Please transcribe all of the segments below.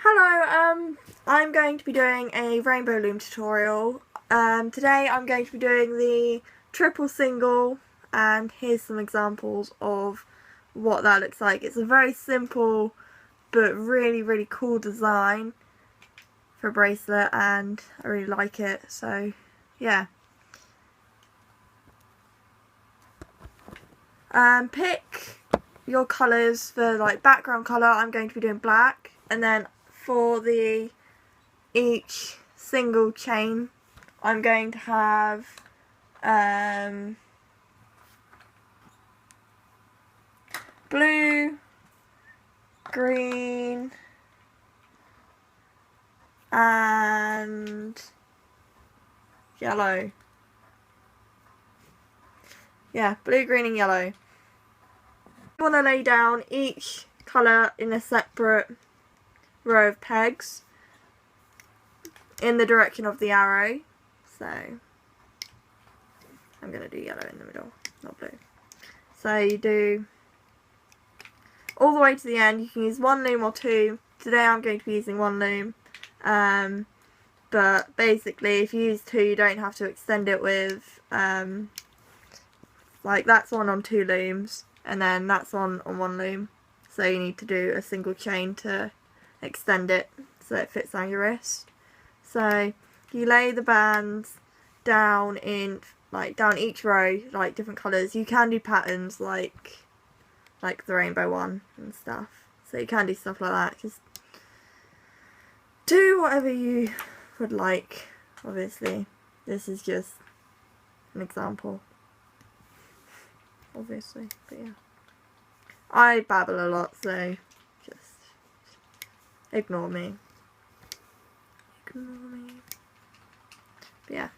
Hello, I'm going to be doing a rainbow loom tutorial. Today I'm going to be doing the triple single, and here's some examples of what that looks like. It's a very simple but really cool design for a bracelet, and I really like it, so yeah. Pick your colours for like background colour. I'm going to be doing black, and then for each single chain I'm going to have blue, green and yellow. Yeah, blue, green and yellow. You want to lay down each colour in a separate row of pegs in the direction of the arrow. So I'm going to do yellow in the middle, not blue. So you do all the way to the end. You can use one loom or two. Today I'm going to be using one loom. But basically if you use two, you don't have to extend it with like that's one on two looms and then that's one on one loom. So you need to do a single chain to extend it so it fits on your wrist. So you lay the bands down in down each row, like different colours. You can do patterns like the rainbow one and stuff. So you can do stuff like that. Just do whatever you would like. Obviously, this is just an example. Obviously, but yeah. I babble a lot, so just ignore me. But yeah.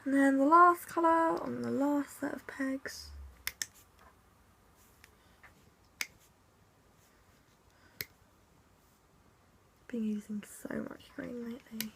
And then the last colour on the last set of pegs. Been using so much green lately.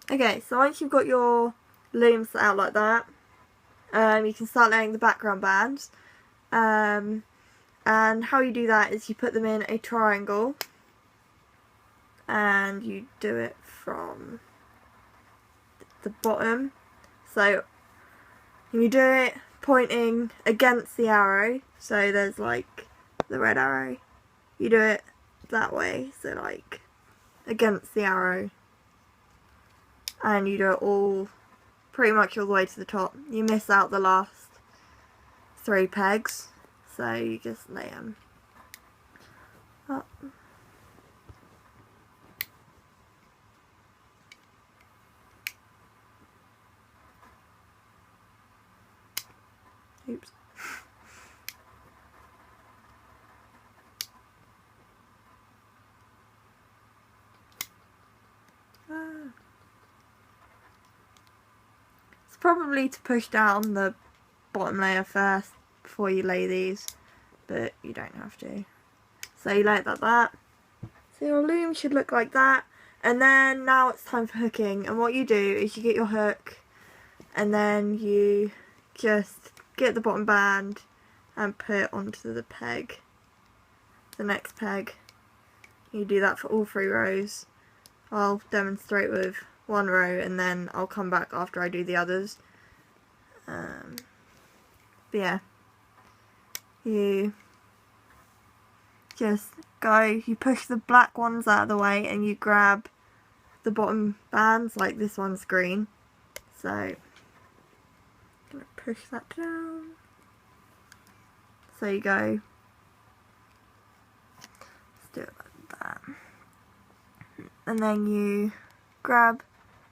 Okay, so once you've got your looms set out like that, you can start laying the background bands. And how you do that is you put them in a triangle and you do it from the bottom. So you do it pointing against the arrow, so there's like the red arrow. You do it that way, so like against the arrow. And you do it all, pretty much all the way to the top. You miss out the last three pegs, so you just lay them up. Oops. It's probably to push down the bottom layer first before you lay these, but you don't have to. So you lay it like that. So your loom should look like that. And then now it's time for hooking, and what you do is you get your hook and then you just get the bottom band and put it onto the peg, the next peg. You do that for all three rows. I'll demonstrate with one row and then I'll come back after I do the others. But yeah, you just go, you push the black ones out of the way and you grab the bottom bands, like this one's green. So I'm going to push that down. So you go, let's do it like that. And then you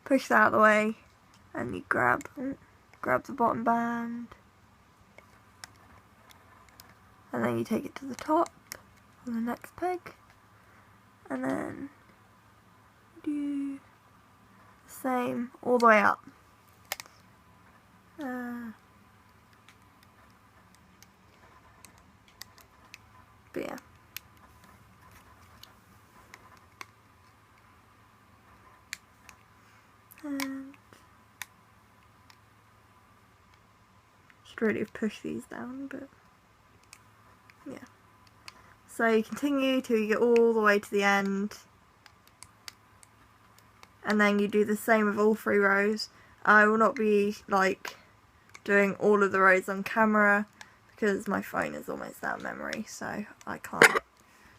push that out of the way, and you grab the bottom band, and then you take it to the top on the next peg, and then do the same all the way up. But yeah. And should really have pushed these down, but yeah. So you continue till you get all the way to the end, and then you do the same with all 3 rows. I will not be like doing all of the rows on camera because my phone is almost out of memory, so I can't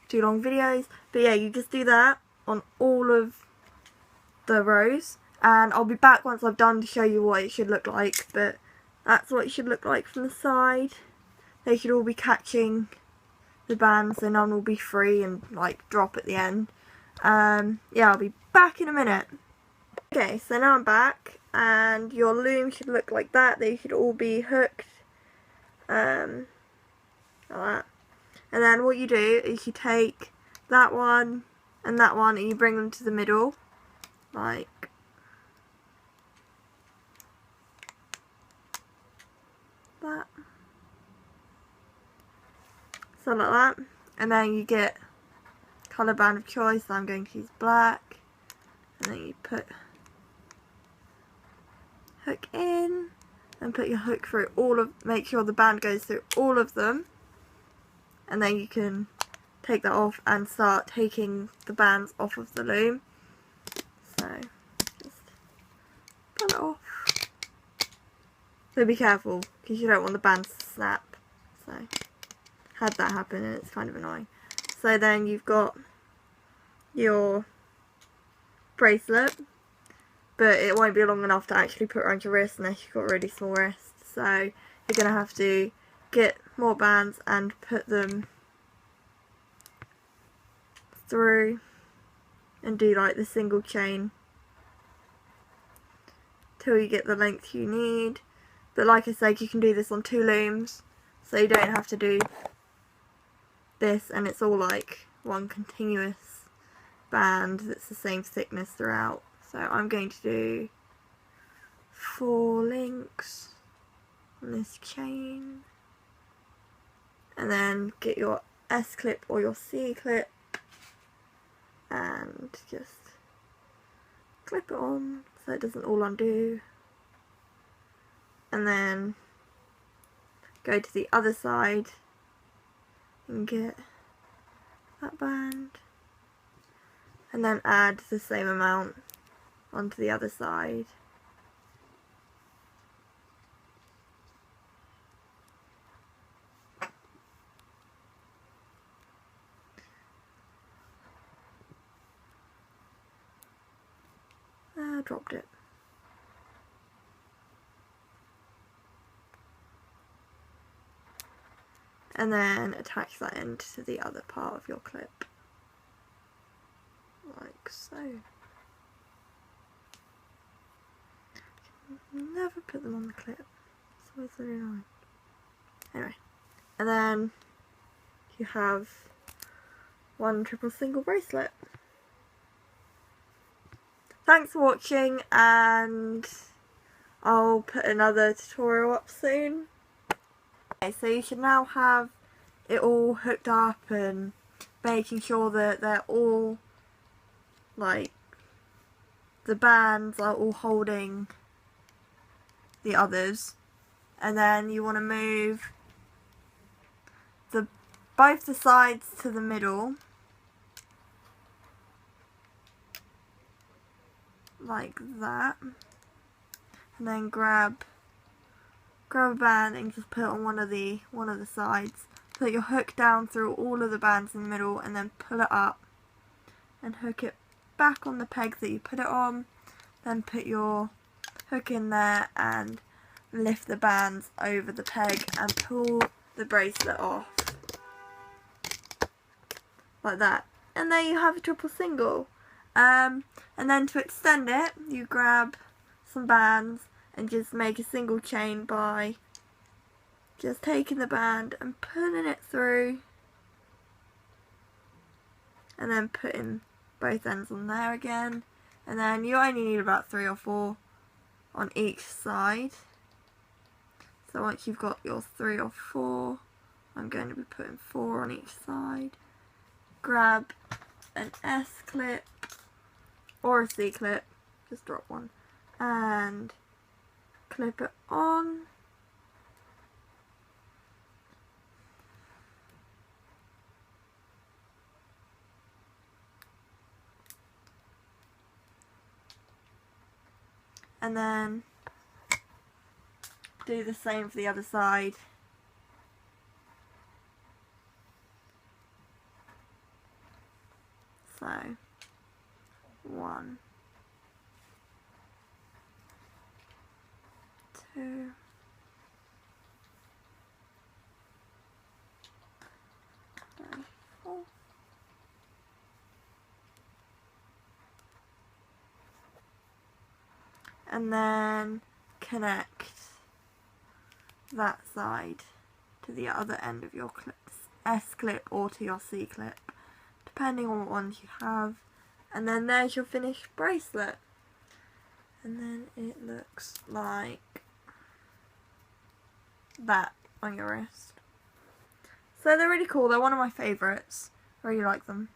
do long videos. But yeah, you just do that on all of the rows, and I'll be back once I've done to show you what it should look like. But that's what it should look like from the side. They should all be catching the band, so none will be free and like drop at the end. Yeah, I'll be back in a minute. Okay, so now I'm back, and your loom should look like that. They should all be hooked, like that. And then what you do is you take that one and you bring them to the middle, like that. So like that. And then you get colour band of choice. So I'm going to use black. And then you put hook in and put your hook through all of, make sure the band goes through all of them, and then you can take that off and start taking the bands off of the loom. So just pull it off. So be careful because you don't want the bands to snap. So had that happen and it's kind of annoying. So then you've got your bracelet, but it won't be long enough to actually put around your wrist unless you've got a really small wrist. So you're going to have to get more bands and put them through and do like the single chain till you get the length you need. But like I said, you can do this on 2 looms, so you don't have to do this and it's all like one continuous band that's the same thickness throughout. So I'm going to do 4 links on this chain, and then get your S clip or your C clip and just clip it on so it doesn't all undo, and then go to the other side and get that band, and then add the same amount onto the other side. Dropped it. And then attach that end to the other part of your clip, like so. Never put them on the clip, it's always really annoying. Anyway, and then you have 1 triple single bracelet. Thanks for watching, and I'll put another tutorial up soon. Okay, so you should now have it all hooked up and making sure that they're all, like, the bands are all holding the others. And then you want to move both the sides to the middle, like that, and then grab a band and just put it on one of the sides. Put your hook down through all of the bands in the middle, and then pull it up and hook it back on the peg that you put it on. Then put your hook in there and lift the bands over the peg and pull the bracelet off like that, and there you have a triple single. And then to extend it, you grab some bands and just make a single chain by just taking the band and pulling it through, and then putting both ends on there again, and then you only need about 3 or 4 on each side. So once you've got your 3 or 4, I'm going to be putting 4 on each side. Grab an S clip or a C clip, just drop one, and clip it on. And then do the same for the other side. So 1, 2, 3, 4. And then connect that side to the other end of your clips, S clip or to your C clip, depending on what ones you have. And then there's your finished bracelet. And then it looks like that on your wrist. So they're really cool. They're one of my favourites. I really like them.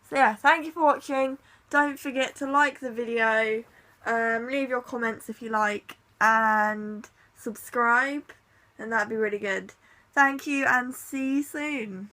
So yeah, thank you for watching. Don't forget to like the video, leave your comments if you like, and subscribe, and that'd be really good. Thank you and see you soon.